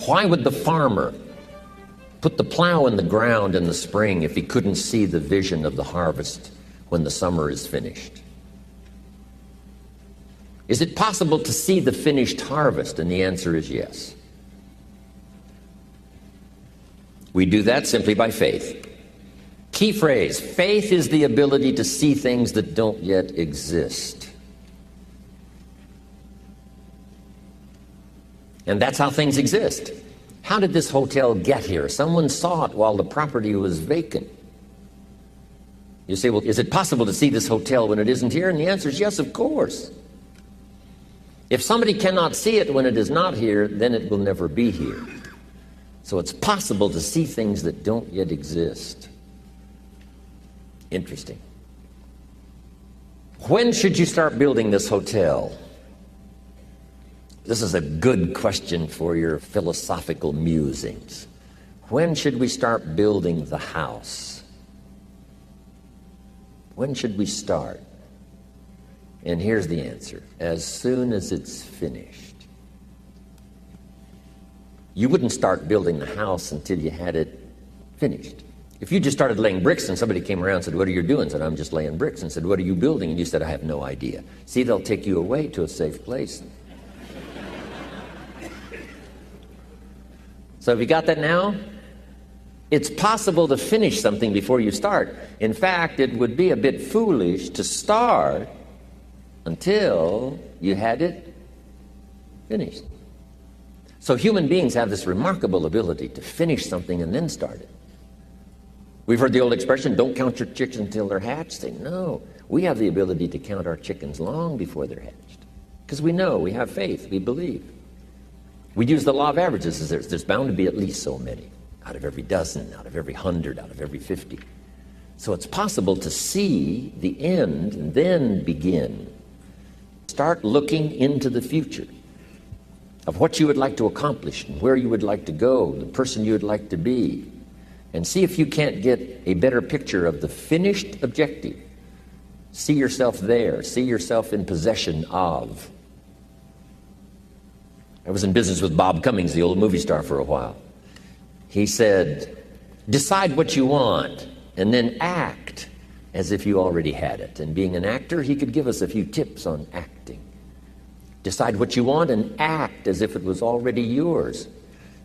Why would the farmer put the plow in the ground in the spring if he couldn't see the vision of the harvest when the summer is finished? Is it possible to see the finished harvest? And the answer is yes. We do that simply by faith. Key phrase, faith is the ability to see things that don't yet exist. And that's how things exist. How did this hotel get here? Someone saw it while the property was vacant. You say, well, is it possible to see this hotel when it isn't here? And the answer is yes, of course. If somebody cannot see it when it is not here, then it will never be here. So it's possible to see things that don't yet exist. Interesting. When should you start building this hotel? This is a good question for your philosophical musings. When should we start building the house? When should we start? And here's the answer. As soon as it's finished. You wouldn't start building the house until you had it finished. If you just started laying bricks and somebody came around and said, what are you doing? Said, I'm just laying bricks. And said, what are you building? And you said, I have no idea. See, they'll take you away to a safe place. So have you got that now? It's possible to finish something before you start. In fact, it would be a bit foolish to start until you had it finished. So human beings have this remarkable ability to finish something and then start it. We've heard the old expression, don't count your chickens until they're hatched. Say, no, we have the ability to count our chickens long before they're hatched. Because we know, we have faith, we believe. We use the law of averages. There's bound to be at least so many. Out of every dozen, out of every 100, out of every 50. So it's possible to see the end and then begin. Start looking into the future of what you would like to accomplish and where you would like to go, the person you would like to be, and see if you can't get a better picture of the finished objective. See yourself there. See yourself in possession of. I was in business with Bob Cummings, the old movie star, for a while. He said, decide what you want and then act as if you already had it. And being an actor, he could give us a few tips on acting. Decide what you want and act as if it was already yours.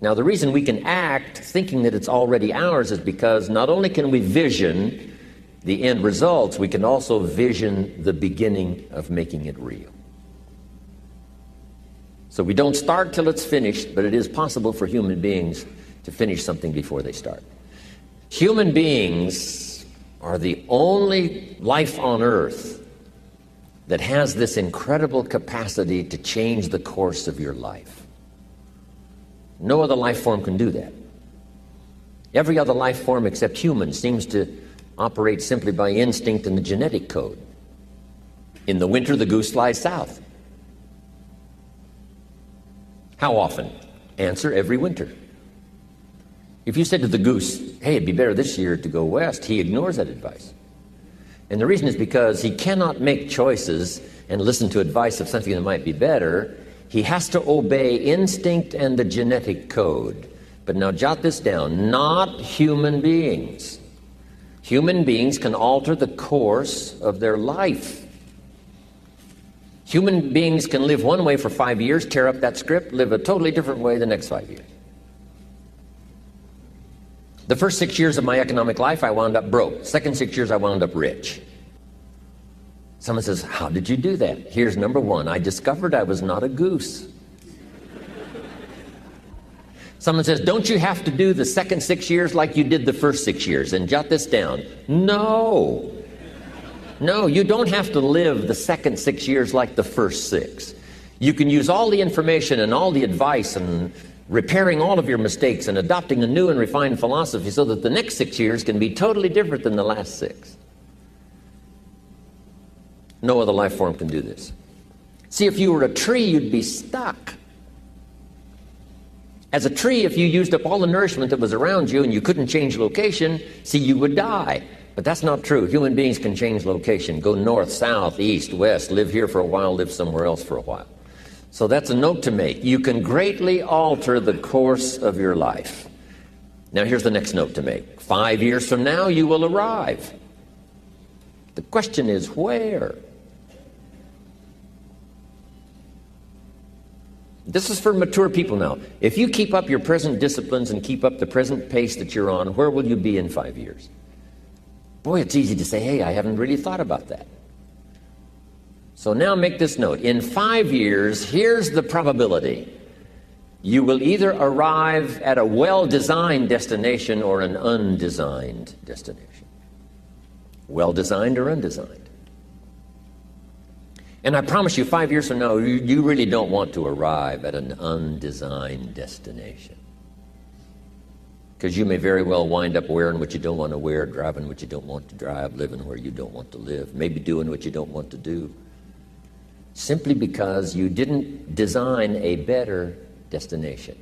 Now, the reason we can act thinking that it's already ours is because not only can we vision the end results, we can also vision the beginning of making it real. So we don't start till it's finished, but it is possible for human beings to finish something before they start. Human beings are the only life on earth that has this incredible capacity to change the course of your life. No other life form can do that. Every other life form except humans seems to operate simply by instinct and the genetic code. In the winter, the goose flies south. How often? Answer, every winter. If you said to the goose, hey, it'd be better this year to go west, he ignores that advice. And the reason is because he cannot make choices and listen to advice of something that might be better. He has to obey instinct and the genetic code. But now jot this down, not human beings. Human beings can alter the course of their life. Human beings can live one way for 5 years, tear up that script, live a totally different way the next 5 years. The first 6 years of my economic life, I wound up broke. Second 6 years, I wound up rich. Someone says, how did you do that? Here's number one. I discovered I was not a goose. Someone says, don't you have to do the second 6 years like you did the first 6 years? And jot this down. No. No, you don't have to live the second 6 years like the first 6. You can use all the information and all the advice and repairing all of your mistakes and adopting a new and refined philosophy so that the next 6 years can be totally different than the last 6. No other life form can do this. See, if you were a tree, you'd be stuck. As a tree, if you used up all the nourishment that was around you and you couldn't change location, see, you would die. But that's not true. Human beings can change location, go north, south, east, west, live here for a while, live somewhere else for a while. So that's a note to make. You can greatly alter the course of your life. Now here's the next note to make. 5 years from now, you will arrive. The question is, where? This is for mature people now. If you keep up your present disciplines and keep up the present pace that you're on, where will you be in 5 years? Boy, it's easy to say, hey, I haven't really thought about that. So now make this note. In 5 years, here's the probability. You will either arrive at a well-designed destination or an undesigned destination. Well-designed or undesigned. And I promise you, 5 years from now, you really don't want to arrive at an undesigned destination. Because you may very well wind up wearing what you don't want to wear, driving what you don't want to drive, living where you don't want to live, maybe doing what you don't want to do. Simply because you didn't design a better destination.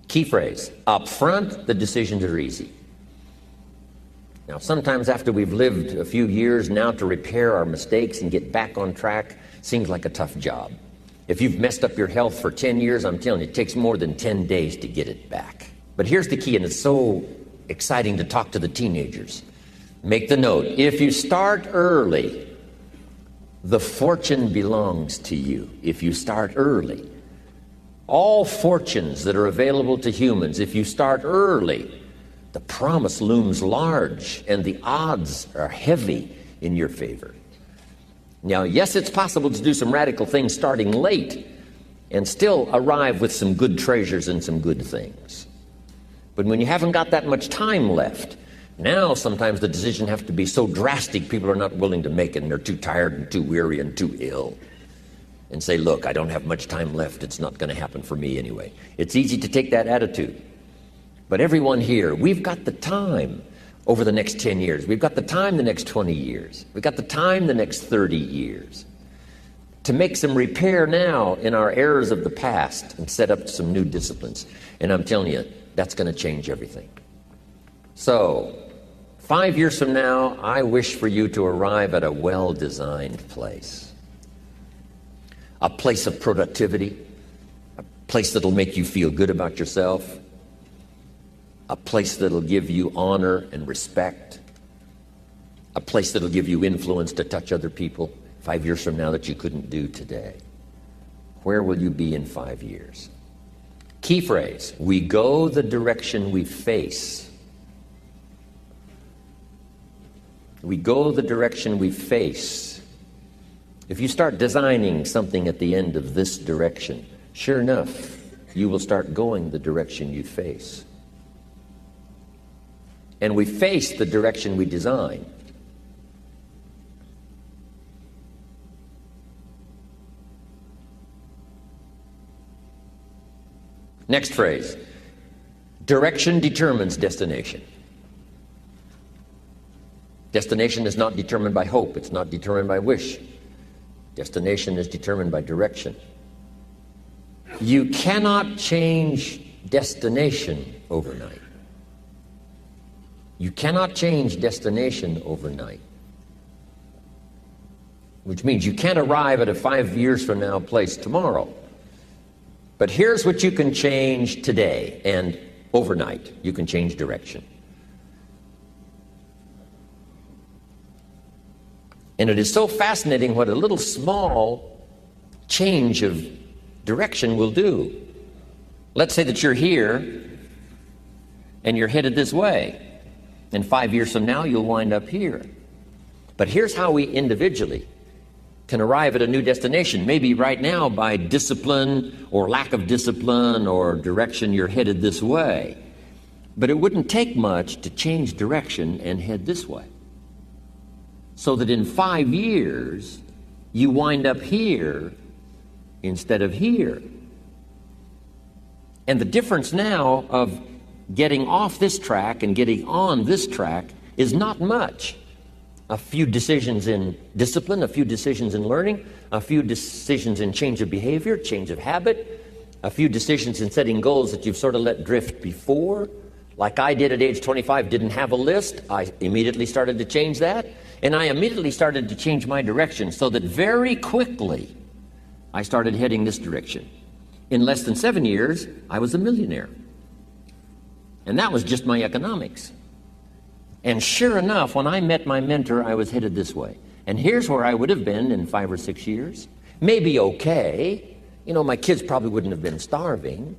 Key phrase, up front, the decisions are easy. Now, sometimes after we've lived a few years, now to repair our mistakes and get back on track seems like a tough job. If you've messed up your health for 10 years, I'm telling you, it takes more than 10 days to get it back. But here's the key, and it's so exciting to talk to the teenagers. Make the note, if you start early, the fortune belongs to you. If you start early. All fortunes that are available to humans, if you start early, the promise looms large and the odds are heavy in your favor. Now, yes, it's possible to do some radical things starting late and still arrive with some good treasures and some good things. But when you haven't got that much time left, now sometimes the decision has to be so drastic people are not willing to make it, and they're too tired and too weary and too ill. And say, look, I don't have much time left. It's not going to happen for me anyway. It's easy to take that attitude. But everyone here, we've got the time over the next 10 years. We've got the time the next 20 years. We've got the time the next 30 years to make some repair now in our errors of the past and set up some new disciplines. And I'm telling you, that's going to change everything. So, 5 years from now, I wish for you to arrive at a well-designed place. A place of productivity, a place that'll make you feel good about yourself, a place that'll give you honor and respect, a place that'll give you influence to touch other people 5 years from now that you couldn't do today. Where will you be in 5 years? Key phrase, we go the direction we face. We go the direction we face. If you start designing something at the end of this direction, sure enough, you will start going the direction you face. And we face the direction we design. Next phrase, direction determines destination. Destination is not determined by hope. It's not determined by wish. Destination is determined by direction. You cannot change destination overnight. You cannot change destination overnight. Which means you can't arrive at a 5 years from now place tomorrow. But here's what you can change today and overnight. You can change direction. And it is so fascinating what a little small change of direction will do. Let's say that you're here and you're headed this way. And 5 years from now, you'll wind up here. But here's how we individually can arrive at a new destination. Maybe right now by discipline or lack of discipline or direction, you're headed this way. But it wouldn't take much to change direction and head this way. So that in 5 years, you wind up here instead of here. And the difference now of getting off this track and getting on this track is not much. A few decisions in discipline, a few decisions in learning, a few decisions in change of behavior, change of habit, a few decisions in setting goals that you've sort of let drift before. Like I did at age 25, didn't have a list. I immediately started to change that. And I immediately started to change my direction so that very quickly I started heading this direction. In less than 7 years, I was a millionaire. And that was just my economics. And sure enough, when I met my mentor, I was headed this way. And here's where I would have been in 5 or 6 years. Maybe okay. You know, my kids probably wouldn't have been starving.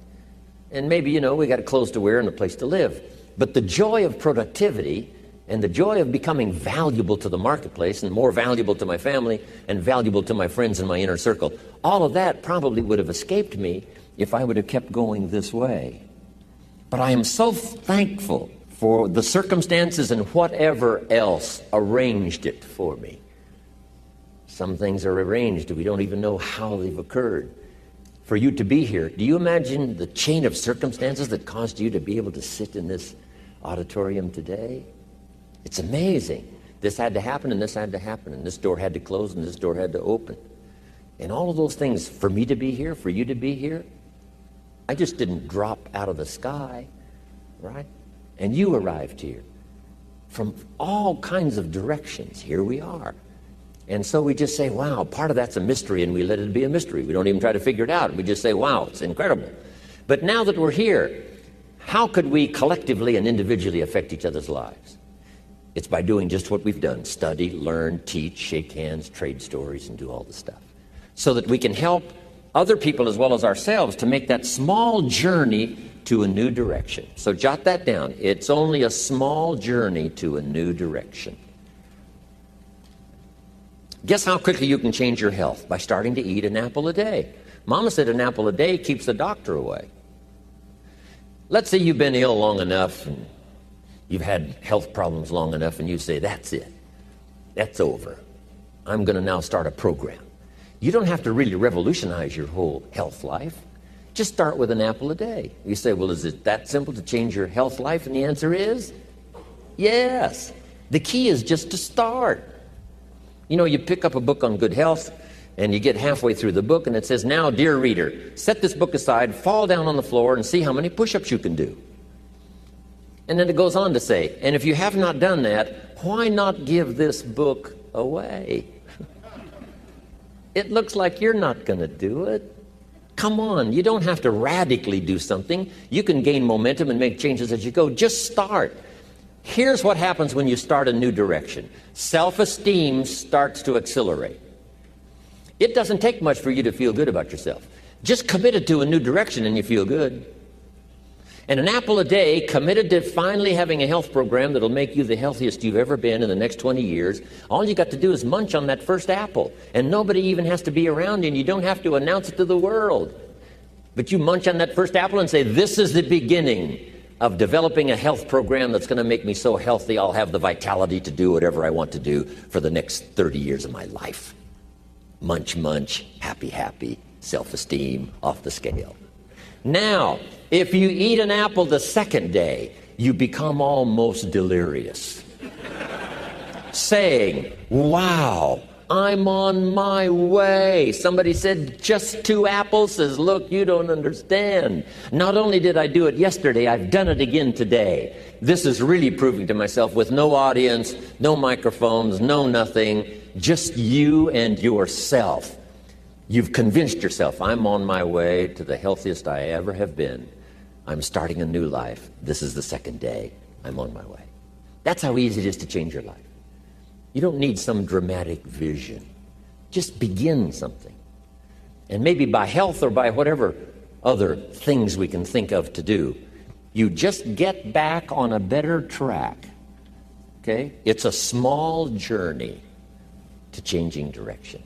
And maybe, you know, we got clothes to wear and a place to live. But the joy of productivity and the joy of becoming valuable to the marketplace and more valuable to my family and valuable to my friends in my inner circle, all of that probably would have escaped me if I would have kept going this way. But I am so thankful for the circumstances and whatever else arranged it for me. Some things are arranged, we don't even know how they've occurred. For you to be here, do you imagine the chain of circumstances that caused you to be able to sit in this auditorium today? It's amazing. This had to happen, and this had to happen, and this door had to close, and this door had to open. And all of those things, for me to be here, for you to be here, I just didn't drop out of the sky, right? And you arrived here from all kinds of directions. Here we are. And so we just say, wow, part of that's a mystery, and we let it be a mystery. We don't even try to figure it out. We just say, wow, it's incredible. But now that we're here, how could we collectively and individually affect each other's lives? It's by doing just what we've done: study, learn, teach, shake hands, trade stories, and do all the stuff. So that we can help other people as well as ourselves to make that small journey to a new direction. So jot that down. It's only a small journey to a new direction. Guess how quickly you can change your health? By starting to eat an apple a day. Mama said an apple a day keeps the doctor away. Let's say you've been ill long enough and you've had health problems long enough, and you say, that's it. That's over. I'm going to now start a program. You don't have to really revolutionize your whole health life. Just start with an apple a day. You say, well, is it that simple to change your health life? And the answer is yes. The key is just to start. You know, you pick up a book on good health, and you get halfway through the book, and it says, now, dear reader, set this book aside, fall down on the floor, and see how many push-ups you can do. And then it goes on to say, and if you have not done that, why not give this book away? It looks like you're not going to do it. Come on, you don't have to radically do something. You can gain momentum and make changes as you go. Just start. Here's what happens when you start a new direction. Self-esteem starts to accelerate. It doesn't take much for you to feel good about yourself. Just committed to a new direction and you feel good. And an apple a day, committed to finally having a health program that'll make you the healthiest you've ever been in the next 20 years, all you got to do is munch on that first apple. And nobody even has to be around you, and you don't have to announce it to the world. But you munch on that first apple and say, this is the beginning of developing a health program that's going to make me so healthy I'll have the vitality to do whatever I want to do for the next 30 years of my life. Munch, munch, happy, happy, self-esteem off the scale. Now, if you eat an apple the second day, you become almost delirious, saying, wow, I'm on my way. Somebody said, just 2 apples. Says, look, you don't understand. Not only did I do it yesterday, I've done it again today. This is really proving to myself with no audience, no microphones, no nothing, just you and yourself. You've convinced yourself, I'm on my way to the healthiest I ever have been. I'm starting a new life. This is the second day. I'm on my way. That's how easy it is to change your life. You don't need some dramatic vision. Just begin something. And maybe by health or by whatever other things we can think of to do, you just get back on a better track. Okay? It's a small journey to changing direction.